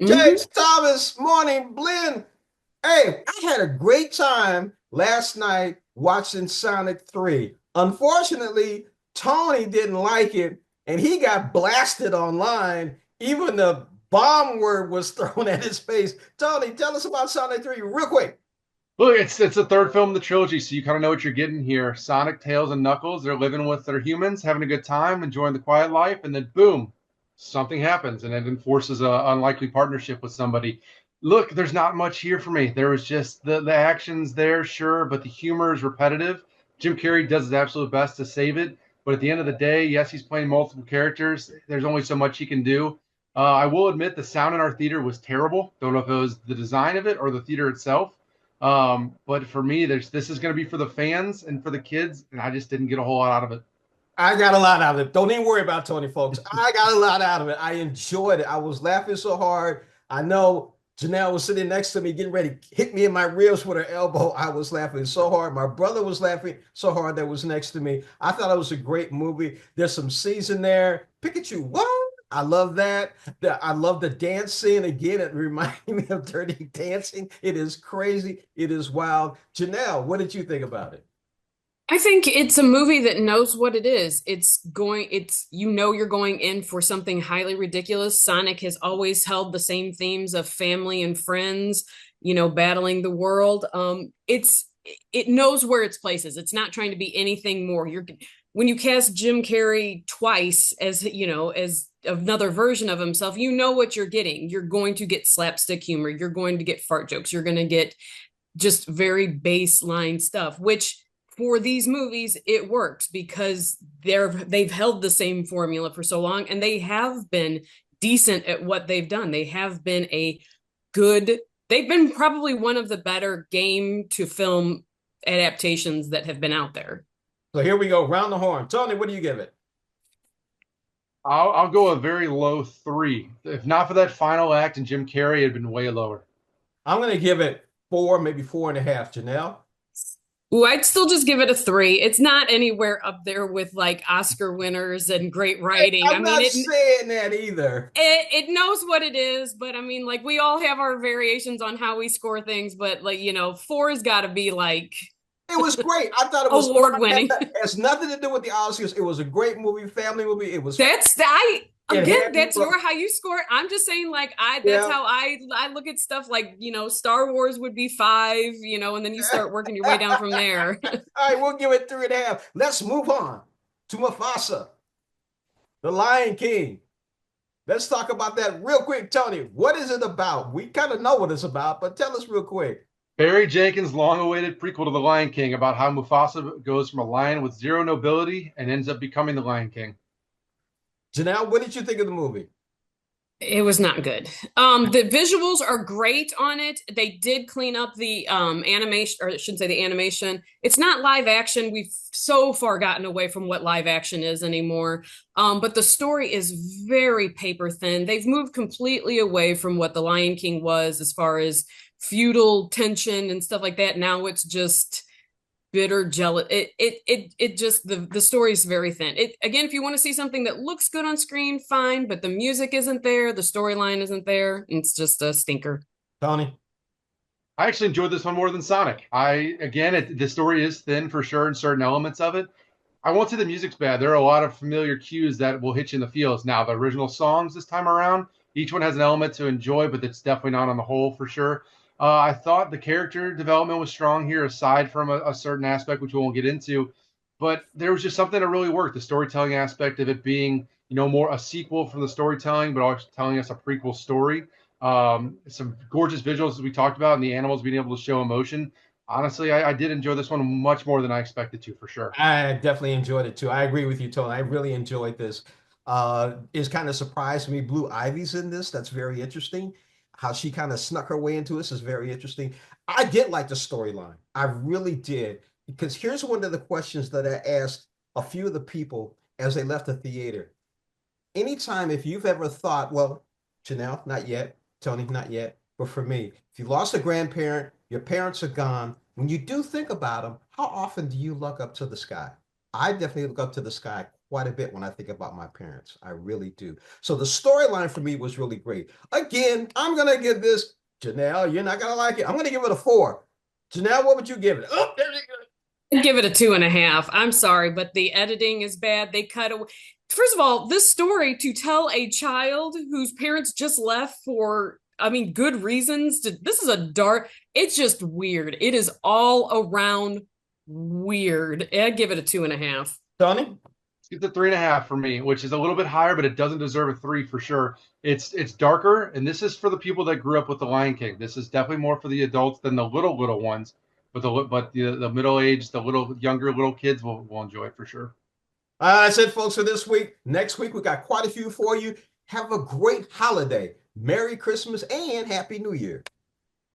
James Thomas, morning, Blinn. Hey, I had a great time last night watching Sonic 3. Unfortunately, Tony didn't like it and he got blasted online. Even the bomb word was thrown at his face. Tony, tell us about Sonic 3 real quick. Look, it's the third film in the trilogy, so you kind of know what you're getting here. Sonic, Tails, and Knuckles, they're living with their humans, having a good time, enjoying the quiet life, and then boom, something happens, and it enforces a unlikely partnership with somebody. Look, there's not much here for me. There was just the actions there, sure, but the humor is repetitive. Jim Carrey does his absolute best to save it, but at the end of the day, yes, he's playing multiple characters. There's only so much he can do. I will admit the sound in our theater was terrible. Don't know if it was the design of it or the theater itself. But for me, this is going to be for the fans and for the kids, and I just didn't get a whole lot out of it. I got a lot out of it. Don't even worry about Tony, folks. I got a lot out of it. I enjoyed it. I was laughing so hard. I know Janelle was sitting next to me, getting ready to hit me in my ribs with her elbow. I was laughing so hard. My brother was laughing so hard that was next to me. I thought it was a great movie. There's some scenes in there. Pikachu, what? I love that. I love the dance scene again. It reminded me of Dirty Dancing. It is crazy. It is wild. Janelle, what did you think about it? I think it's a movie that knows what it is. You're going in for something highly ridiculous. Sonic has always held the same themes of family and friends, battling the world. It knows where its place is. It's not trying to be anything more. When you cast Jim Carrey twice as another version of himself, you know what you're getting. You're going to get slapstick humor. You're going to get fart jokes. You're going to get just very baseline stuff, which for these movies it works because they've held the same formula for so long and they have been decent at what they've done. They've been probably one of the better game to film adaptations that have been out there. So here we go, round the horn. Tony, what do you give it? I'll go a very low three. If not for that final act and Jim Carrey, it'd been way lower. I'm going to give it four, maybe four and a half. Janelle? Ooh, I'd still just give it a three. It's not anywhere up there with like Oscar winners and great Hey, writing. I I'm mean, not it saying that either. it knows what it is, but I mean, like we all have our variations on how we score things, but like, four's got to be like It was great. I thought it was award fun. winning. It has nothing to do with the Oscars. It was a great movie, family movie. It was That's I it again, had me that's your how you score it. I'm just saying like that's yeah. how I look at stuff like, Star Wars would be five, and then you start working your way down from there. All right, we'll give it three and a half. Let's move on to Mufasa, the Lion King. Let's talk about that real quick, Tony. What is it about? We kind of know what it's about, but tell us real quick. Barry Jenkins' long-awaited prequel to The Lion King about how Mufasa goes from a lion with zero nobility and ends up becoming the Lion King. Janelle, what did you think of the movie? It was not good. The visuals are great on it. They did clean up the animation, or I shouldn't say the animation. It's not live action. We've so far gotten away from what live action is anymore. But the story is very paper thin. They've moved completely away from what The Lion King was as far as feudal tension and stuff like that. Now it's just bitter jealous. It just the story is very thin. It again, if you want to see something that looks good on screen, fine, but the music isn't there, the storyline isn't there. It's just a stinker. Tony? I actually enjoyed this one more than Sonic. The story is thin for sure in certain elements of it. I won't say the music's bad. There are a lot of familiar cues that will hit you in the feels. Now, the original songs this time around, each one has an element to enjoy, but it's definitely not on the whole for sure. I thought the character development was strong here, aside from a certain aspect, which we won't get into. But there was just something that really worked. The storytelling aspect of it being, more a sequel from the storytelling, but also telling us a prequel story. Some gorgeous visuals as we talked about, and the animals being able to show emotion. Honestly, I did enjoy this one much more than I expected to, for sure. I definitely enjoyed it too. I agree with you, Tony. I really enjoyed this. It's kind of surprised me. Blue Ivy's in this. That's very interesting. How she kind of snuck her way into this is very interesting. I did like the storyline. I really did. Because here's one of the questions that I asked a few of the people as they left the theater. Anytime, if you've ever thought, well, Janelle, not yet, Tony, not yet, but for me, if you lost a grandparent, your parents are gone, when you do think about them, how often do you look up to the sky? I definitely look up to the sky quite a bit when I think about my parents. I really do. So the storyline for me was really great. Again, I'm going to give this, Janelle, you're not going to like it. I'm going to give it a 4. Janelle, what would you give it? Oh, there you go. I'd give it a 2.5. I'm sorry, but the editing is bad. They cut away. First of all, this story to tell a child whose parents just left for, I mean, good reasons. This is a dark, it's just weird. It is all around weird. I'd give it a 2.5. Tony? It's a 3.5 for me, which is a little bit higher, but it doesn't deserve a 3 for sure. It's darker, and this is for the people that grew up with the Lion King. This is definitely more for the adults than the little ones, but the middle aged, the younger kids will enjoy it for sure. That's it, folks, for this week. Next week, we got quite a few for you. Have a great holiday. Merry Christmas and Happy New Year.